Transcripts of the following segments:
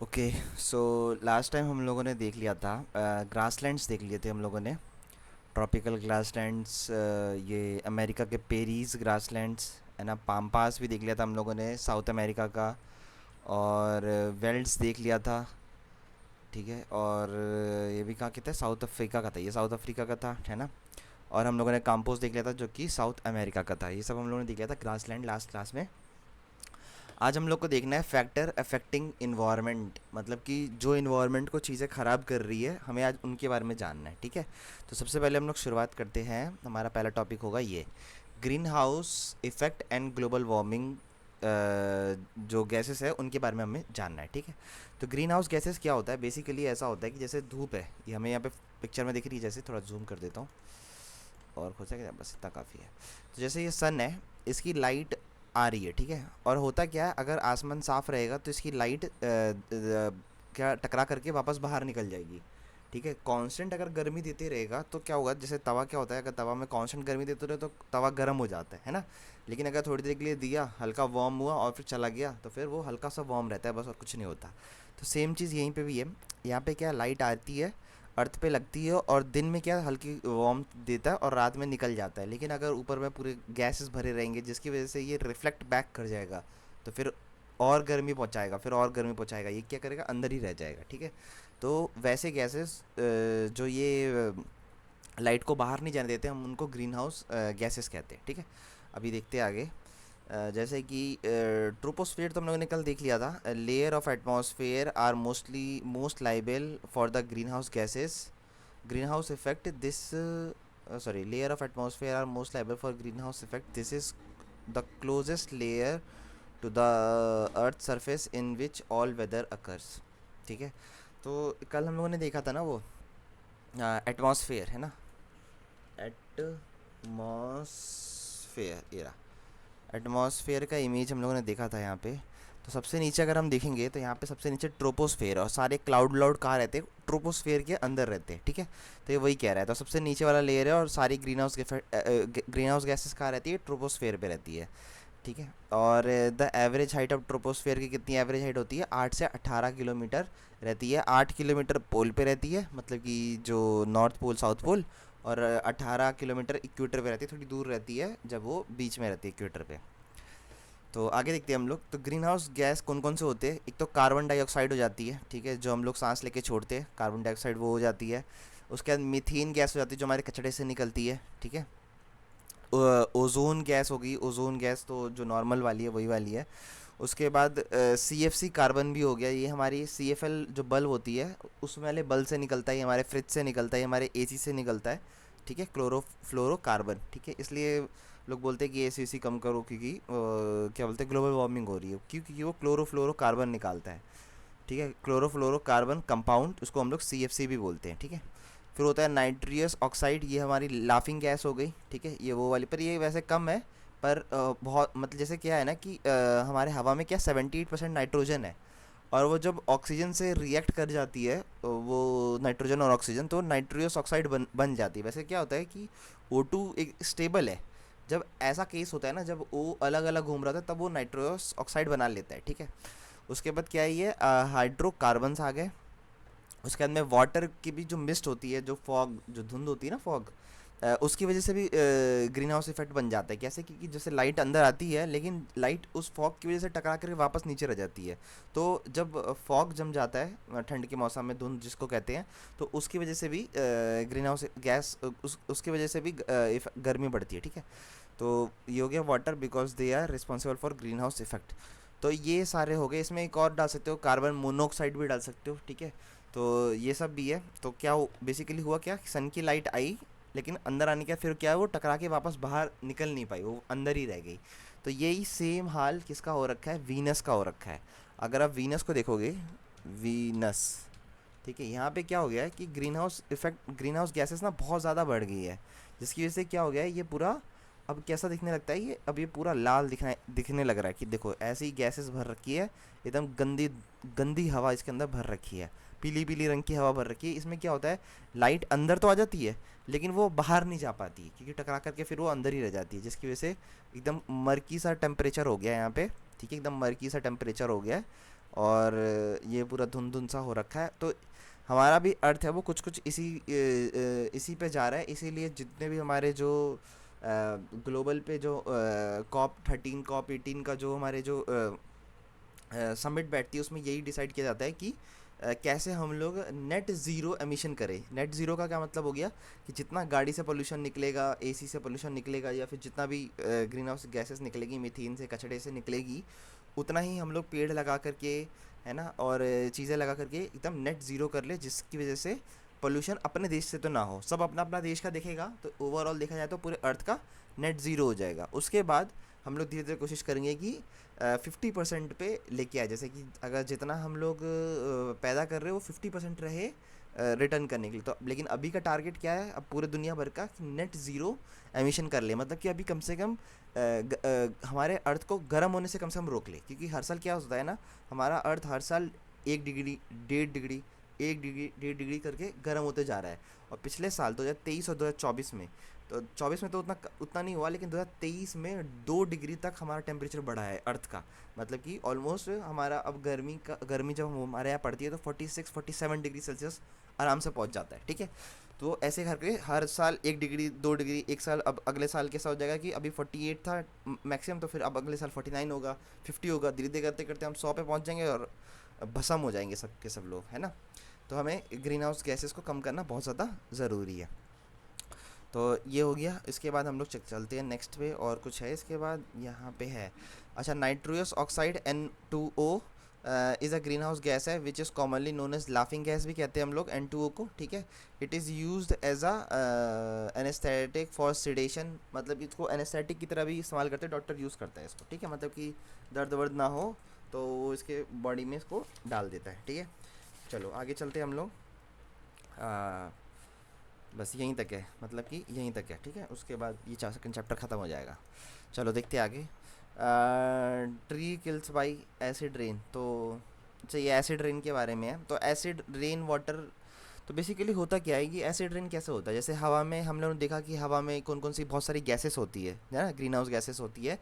Okay. So last time हम लोगों ने देख लिया था, ग्रासलैंड्स देख लिए थे हम लोगों ने। ट्रॉपिकल ग्रासलैंड्स, ये अमेरिका के पेरीज ग्रासलैंड्स है ना। पाम्पास भी देख लिया था हम लोगों ने साउथ अमेरिका का। और वेल्ड्स देख लिया था। ठीक है। और ये भी कहाँ के थे, साउथ अफ्रीका का था, ये साउथ अफ्रीका का था है ना। और हम लोगों ने काम्पोस देख लिया था जो कि साउथ अमेरिका का था। ये सब हम लोगों ने देख लिया था ग्रासलैंड लास्ट क्लास में। आज हम लोग को देखना है फैक्टर अफेक्टिंग इन्वायरमेंट, मतलब कि जो इन्वायरमेंट को चीज़ें ख़राब कर रही है, हमें आज उनके बारे में जानना है। ठीक है। तो सबसे पहले हम लोग शुरुआत करते हैं। हमारा पहला टॉपिक होगा ये green house effect and global warming. जो गैसेस है उनके बारे में हमें जानना है। ठीक है। तो ग्रीन हाउस गैसेस क्या होता है, बेसिकली ऐसा होता है कि जैसे धूप है, ये हमें यहाँ पे पिक्चर में दिख रही है, जैसे थोड़ा जूम कर देता हूँ और हो सके बस इतना काफ़ी है। तो जैसे ये सन है, इसकी लाइट आ रही है। ठीक है। और होता क्या है, अगर आसमान साफ़ रहेगा तो इसकी लाइट क्या टकरा करके वापस बाहर निकल जाएगी। ठीक है। कांस्टेंट अगर गर्मी देते रहेगा तो क्या होगा, जैसे तवा क्या होता है, अगर तवा में कांस्टेंट गर्मी देते रहे तो तवा गर्म हो जाता है ना। लेकिन अगर थोड़ी देर के लिए दिया, हल्का वार्म हुआ और फिर चला गया, तो फिर वो हल्का सा वार्म रहता है बस, और कुछ नहीं होता। तो सेम चीज़ यहीं पे भी है। यहाँ पे क्या लाइट आती है, अर्थ पे लगती है, और दिन में क्या हल्की वार्म देता है और रात में निकल जाता है। लेकिन अगर ऊपर में पूरे गैसेस भरे रहेंगे जिसकी वजह से ये रिफ्लेक्ट बैक कर जाएगा, तो फिर और गर्मी पहुंचाएगा, फिर और गर्मी पहुंचाएगा, ये क्या करेगा, अंदर ही रह जाएगा। ठीक है। तो वैसे गैसेस जो ये लाइट को बाहर नहीं जाने देते, हम उनको ग्रीन हाउस गैसेस कहते हैं। ठीक है। अभी देखते हैं आगे। जैसे कि ट्रोपोस्फेयर तो हम लोगों ने कल देख लिया था। Layer of atmosphere are most liable for the green house gases green house effect this sorry, layer of atmosphere are most liable for greenhouse effect. This is the closest layer to the earth surface in which all weather occurs. ठीक है। तो कल हम लोगों ने देखा था ना वो एटमॉस्फेयर है ना, एटमॉस्फेयर, ये रहा एटमॉस्फेयर का इमेज हम लोगों ने देखा था यहाँ पे। तो सबसे नीचे अगर हम देखेंगे तो यहाँ पे सबसे नीचे ट्रोपोस्फेयर, और सारे क्लाउड व्लाउड कहाँ रहते हैं, ट्रोपोस्फेयर के अंदर रहते हैं। ठीक है। तो ये वही कह रहा है, तो सबसे नीचे वाला लेयर है, और सारी ग्रीन हाउस गैसेस कहाँ रहती है, ट्रोपोस्फेयर पे रहती है। ठीक है। और the average height of troposphere की कितनी एवरेज हाइट होती है, 8 से 18 किलोमीटर रहती है। 8 किलोमीटर पोल पे रहती है, मतलब कि जो नॉर्थ पोल साउथ पोल, और 18 किलोमीटर इक्वेटर पे रहती है, थोड़ी दूर रहती है जब वो बीच में रहती है इक्वेटर पे। तो आगे देखते हैं हम लोग। तो ग्रीन हाउस गैस कौन कौन से होते हैं, एक तो कार्बन डाइऑक्साइड हो जाती है। ठीक है। जो हम लोग सांस लेके छोड़ते हैं, कार्बन डाइऑक्साइड वो हो जाती है। उसके बाद मीथेन गैस हो जाती है जो हमारे कचड़े से निकलती है। ठीक है। ओजोन गैस होगी, ओजोन गैस तो जो नॉर्मल वाली है वही वाली है। उसके बाद CFC कार्बन भी हो गया, ये हमारी CFL जो बल्ब होती है उसमें वाले बल्ब से निकलता है, हमारे फ्रिज से निकलता है, हमारे AC से निकलता है। ठीक है। फ्लोरो कार्बन। ठीक है। इसलिए लोग बोलते हैं कि AC कम करो, क्योंकि क्या बोलते हैं, ग्लोबल वार्मिंग हो रही है, क्योंकि वो फ्लोरो कार्बन निकालता है। ठीक है। क्लोरो कार्बन कंपाउंड, उसको हम लोग CFC भी बोलते हैं। ठीक है। फिर होता है नाइट्रियस ऑक्साइड, ये हमारी लाफिंग गैस हो गई। ठीक है। ये वो वाली, पर ये वैसे कम है। पर बहुत मतलब जैसे क्या है ना कि हमारे हवा में क्या 78% नाइट्रोजन है, और वो जब ऑक्सीजन से रिएक्ट कर जाती है वो नाइट्रोजन और ऑक्सीजन, तो नाइट्रियस ऑक्साइड बन जाती है। वैसे क्या होता है कि O2 एक स्टेबल है। जब ऐसा केस होता है ना, जब वो अलग अलग घूम रहा था, तब वो नाइट्रियस ऑक्साइड बना लेता है। ठीक है। उसके बाद क्या है, ये हाइड्रोकार्बन्स आ गए। उसके बाद में वाटर की भी जो मिस्ट होती है, जो फॉग, जो धुंध होती है ना, फॉग, उसकी वजह से भी ग्रीन हाउस इफेक्ट बन जाता है। कैसे, क्योंकि जैसे लाइट अंदर आती है, लेकिन लाइट उस फॉग की वजह से टकरा करके वापस नीचे रह जाती है। तो जब फॉग जम जाता है ठंड के मौसम में, धुंध जिसको कहते हैं, तो उसकी वजह से भी ग्रीन हाउस गैस, उसकी वजह से भी गर्मी बढ़ती है। ठीक है। तो ये हो गया water, because they are responsible for green house effect. तो ये सारे हो गए। इसमें एक और डाल सकते हो, कार्बन मोनोऑक्साइड भी डाल सकते हो। ठीक है। तो ये सब भी है। तो क्या बेसिकली हुआ क्या, सन की लाइट आई, लेकिन अंदर आने के फिर क्या है, वो टकरा के वापस बाहर निकल नहीं पाई, वो अंदर ही रह गई। तो यही सेम हाल किसका हो रखा है, वीनस का हो रखा है। अगर आप वीनस को देखोगे, वीनस, ठीक है, यहाँ पे क्या हो गया है कि ग्रीन हाउस गैसेस ना बहुत ज़्यादा बढ़ गई है, जिसकी वजह से क्या हो गया है, ये पूरा अब कैसा दिखने लगता है, ये अब ये पूरा लाल दिखने लग रहा है। कि देखो ऐसी गैसेस भर रखी है, एकदम गंदी गंदी हवा इसके अंदर भर रखी है, पीली पीली रंग की हवा भर रखी है। इसमें क्या होता है, लाइट अंदर तो आ जाती है, लेकिन वो बाहर नहीं जा पाती, क्योंकि टकरा करके फिर वो अंदर ही रह जाती है, जिसकी वजह से एकदम मर्की सा टेम्परेचर हो गया है यहाँ पे। ठीक है। एकदम मर्की सा टेम्परेचर हो गया है। और ये पूरा धुंध धुंध सा हो रखा है। तो हमारा भी अर्थ है वो कुछ कुछ इसी पे जा रहा है। इसीलिए जितने भी हमारे जो ग्लोबल पे जो COP 13 COP 18 का जो हमारे जो समिट बैठती है उसमें यही डिसाइड किया जाता है कि कैसे हम लोग नेट ज़ीरो एमिशन करें। नेट ज़ीरो का क्या मतलब हो गया कि जितना गाड़ी से पोल्यूशन निकलेगा, एसी से पोल्यूशन निकलेगा, या फिर जितना भी ग्रीन हाउस गैसेस निकलेगी, मीथेन से, कचड़े से निकलेगी, उतना ही हम लोग पेड़ लगा करके, है ना, और चीज़ें लगा करके एकदम नेट ज़ीरो कर ले, जिसकी वजह से पोल्यूशन अपने देश से तो ना हो, सब अपना अपना देश का देखेगा, तो ओवरऑल देखा जाए तो पूरे अर्थ का नेट ज़ीरो हो जाएगा। उसके बाद हम लोग धीरे धीरे कोशिश करेंगे कि 50% पे लेके आए, जैसे कि अगर जितना हम लोग पैदा कर रहे हैं वो 50% रहे रिटर्न करने के लिए। तो लेकिन अभी का टारगेट क्या है अब पूरे दुनिया भर का, कि नेट ज़ीरो एमिशन कर ले, मतलब कि अभी कम से कम हमारे अर्थ को गर्म होने से कम रोक ले। क्योंकि हर साल क्या होता है ना, हमारा अर्थ हर साल 1 डिग्री, 1.5 डिग्री, 1 डिग्री, 1.5 डिग्री करके गर्म होते जा रहा है। और पिछले साल 2023 और 2024 में, तो 24 में तो उतना उतना नहीं हुआ, लेकिन 2023 में 2 डिग्री तक हमारा टेम्परेचर बढ़ा है अर्थ का। मतलब कि ऑलमोस्ट हमारा अब गर्मी जब हमारे यहाँ पड़ती है तो 46-47 डिग्री सेल्सियस आराम से पहुँच जाता है, ठीक है। तो ऐसे करके हर साल 1 डिग्री, 2 डिग्री, एक साल, अब अगले साल कैसा हो जाएगा कि अभी 48 था मैक्सिमम, तो फिर अब अगले साल 49 होगा, 50 होगा, धीरे धीरे करते करते हम 100 पे पहुँच जाएंगे और भस्म हो जाएंगे सब के सब लोग, है ना। तो हमें ग्रीन हाउस गैसेस को कम करना बहुत ज़्यादा ज़रूरी है। तो ये हो गया। इसके बाद हम लोग चलते हैं नेक्स्ट पे, और कुछ है इसके बाद यहाँ पे है। अच्छा, nitrous oxide N2O is a greenhouse gas है which is commonly known as laughing gas भी कहते हैं हम लोग N2O को, ठीक है। It is used as a anaesthetic for sedation, मतलब इसको एनेस्थेटिक की तरह भी इस्तेमाल करते हैं, डॉक्टर यूज़ करता है इसको, ठीक है। मतलब कि दर्द वर्द ना हो तो वो इसके बॉडी में इसको डाल देता है, ठीक है। चलो आगे चलते हैं हम लोग। बस यहीं तक है, मतलब कि यहीं तक है, ठीक है। उसके बाद ये सेकंड चैप्टर ख़त्म हो जाएगा। चलो देखते हैं आगे। Tree kills by acid rain. तो अच्छा, ये एसिड रेन के बारे में है। तो एसिड रेन वाटर, तो बेसिकली होता क्या है कि एसिड रेन कैसे होता है, जैसे हवा में हम लोगों ने देखा कि हवा में कौन कौन सी बहुत सारी गैसेस होती है ना, ग्रीन हाउस गैसेस होती है।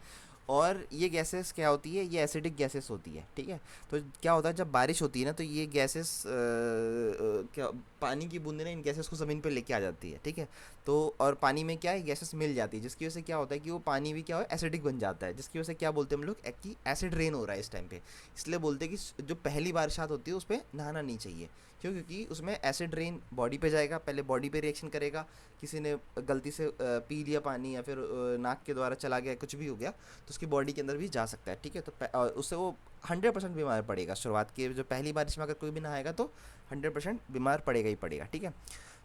और ये गैसेस क्या होती है, ये एसिडिक गैसेस होती है, ठीक है। तो क्या होता है जब बारिश होती है ना, तो ये गैसेस क्या, पानी की बूंदें ना इन गैसेस को ज़मीन पे लेके आ जाती है, ठीक है। तो और पानी में क्या है, गैसेस मिल जाती है, जिसकी वजह से क्या होता है कि वो पानी भी क्या हो एसिडिक बन जाता है, जिसकी वजह से क्या बोलते हैं हम लोग कि एसिड रेन हो रहा है इस टाइम पे। इसलिए बोलते हैं कि जो पहली बारिशात होती है उस पर नहाना नहीं चाहिए। क्यों? क्योंकि उसमें एसिड रेन बॉडी पे जाएगा, पहले बॉडी पे रिएक्शन करेगा, किसी ने गलती से पी लिया पानी, या फिर नाक के द्वारा चला गया, कुछ भी हो गया, तो उसकी बॉडी के अंदर भी जा सकता है, ठीक है। तो उससे वो 100% बीमार पड़ेगा। शुरुआत के जो पहली बारिश में अगर कोई भी नहाएगा तो 100% बीमार पड़ेगा ही पड़ेगा, ठीक है।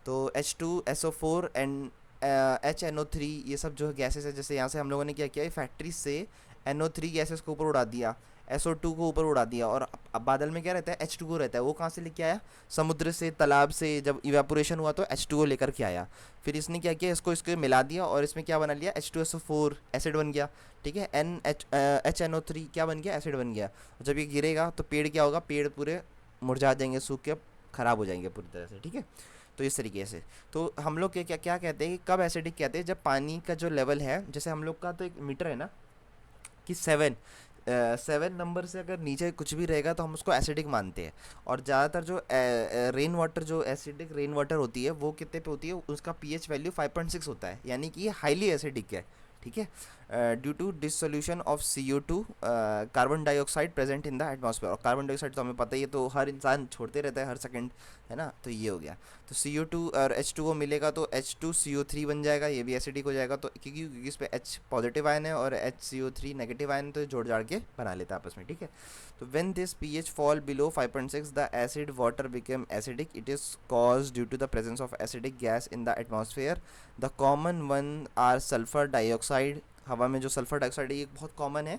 तो H2SO4 एंड HNO3, ये सब जो गैसेस है, जैसे यहाँ से हम लोगों ने क्या किया, फैक्ट्री से NO3 गैसेस को ऊपर उड़ा दिया, SO2 को ऊपर उड़ा दिया, और अब बादल में क्या रहता है, H2O रहता है। वो कहाँ से लेके आया, समुद्र से, तालाब से, जब इवेपोरेशन हुआ तो H2O लेकर के आया। फिर इसने क्या किया, इसको इसके मिला दिया और इसमें क्या बना लिया, H2SO4 एसिड बन गया, ठीक है। HNO3 क्या बन गया, एसिड बन गया। और जब ये गिरेगा तो पेड़ क्या होगा, पेड़ पूरे मुरझा जाएंगे, सूख के ख़राब हो जाएंगे पूरी तरह से, ठीक है। तो इस तरीके से, तो हम लोग क्या क्या कहते हैं कि कब एसिडिक कहते हैं, जब पानी का जो लेवल है, जैसे हम लोग का तो एक मीटर है ना कि 7 नंबर से अगर नीचे कुछ भी रहेगा तो हम उसको एसिडिक मानते हैं। और ज़्यादातर जो रेन वाटर, जो एसिडिक रेन वाटर होती है, वो कितने पे होती है, उसका पीएच वैल्यू 5.6 होता है, यानी कि ये हाईली एसिडिक है, ठीक है। Due to dissolution of CO2 carbon dioxide present in the atmosphere. और कार्बन डाइऑक्साइड तो हमें पता ही है, तो हर इंसान छोड़ते रहता है हर सेकंड, है ना। तो ये हो गया। तो CO2 और H2O मिलेगा तो H2CO3 बन जाएगा, ये भी एसिडिक हो जाएगा। तो क्योंकि इस पे H पॉजिटिव आयन है और HCO3 नेगेटिव आयन, तो जोड़ जाड़ के बना लेता है आपस में, ठीक है। तो when this pH fall below 5.6 the acid water became acidic. It is caused due to the presence of acidic gas in the atmosphere. The common one are sulfur dioxide, हवा में जो सल्फर डाइऑक्साइड है ये बहुत common है,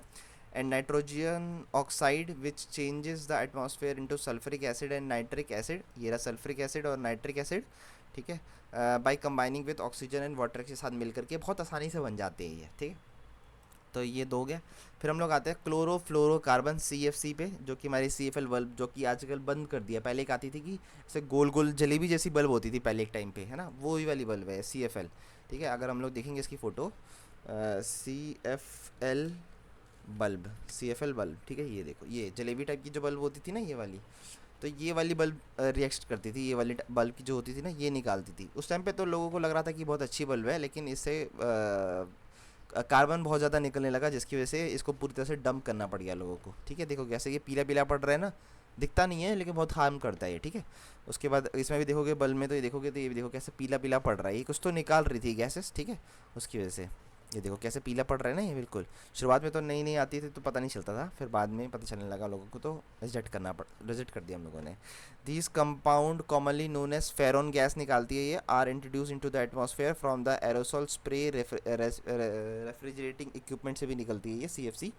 and nitrogen oxide which changes the atmosphere into sulphuric acid and nitric acid. ये रहा sulphuric acid और नाइट्रिक एसिड, ठीक है। By combining with oxygen and water के साथ मिलकर के बहुत आसानी से बन जाते हैं ये, ठीक है। तो ये दो गया। फिर हम लोग आते हैं क्लोरोफ्लोरोकार्बन CFC पे, जो कि हमारी CFL बल्ब, जो कि आजकल बंद कर दिया। पहले एक आती थी कि ऐसे गोल गोल जलेबी जैसी बल्ब होती थी पहले एक टाइम पे, है ना, वो ही वाली बल्ब है CFL, ठीक है। अगर हम लोग देखेंगे इसकी photo, CFL bulb, CFL bulb, ठीक है। ये देखो, ये जलेबी टाइप की जो बल्ब होती थी ना, ये वाली, तो ये वाली बल्ब रिएक्ट करती थी, ये वाली बल्ब की जो होती थी ना, ये निकालती थी। उस टाइम पे तो लोगों को लग रहा था कि बहुत अच्छी बल्ब है, लेकिन इससे कार्बन बहुत ज़्यादा निकलने लगा, जिसकी वजह से इसको पूरी तरह से डंप करना पड़ गया लोगों को, ठीक है। देखो जैसे ये पीला पीला पड़ रहा है ना, दिखता नहीं है लेकिन बहुत हार्म करता है ये, ठीक है। उसके बाद इसमें भी देखोगे बल्ब में, तो ये देखोगे तो ये भी देखो कैसे पीला पीला पड़ रहा है, ये कुछ तो निकाल रही थी गैसेस, ठीक है। उसकी वजह से ये देखो कैसे पीला पड़ रहा है ना, ये बिल्कुल। शुरुआत में तो नई नई आती थी तो पता नहीं चलता था, फिर बाद में पता चलने लगा लोगों को, तो रिजेक्ट कर दिया हम लोगों ने। This compound commonly known as freon gas निकालती है ये, are introduce into the atmosphere from the aerosol spray refrigerating equipment से भी निकलती है ये, CFC,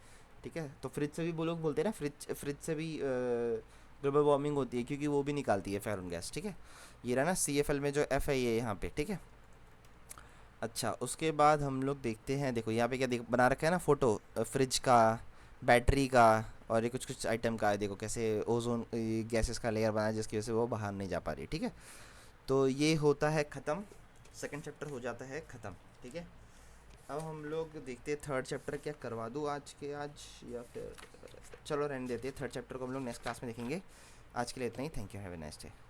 ठीक है। तो फ्रिज से भी वो लोग बोलते हैं ना, फ्रिज फ्रिज से भी ग्लोबल वार्मिंग होती है, क्योंकि वो भी निकालती है फेरॉन गैस, ठीक है। ये रहा ना CFL में जो F है ये यहाँ पे, ठीक है। अच्छा, उसके बाद हम लोग देखते हैं, देखो यहाँ पे क्या बना रखा है ना फोटो, फ्रिज का, बैटरी का, और ये कुछ कुछ आइटम का है। देखो कैसे ओजोन गैसेस का लेयर बना है, जिसकी वजह से वो बाहर नहीं जा पा रही, ठीक है। तो ये होता है ख़त्म, सेकंड चैप्टर हो जाता है ख़त्म, ठीक है। अब हम लोग देखते हैं थर्ड चैप्टर, क्या करवा दूँ आज के आज, या फिर चलो रहने देते हैं। थर्ड चैप्टर को हम लोग नेक्स्ट क्लास में देखेंगे। आज के लिए इतना ही। Thank you, have a nice day.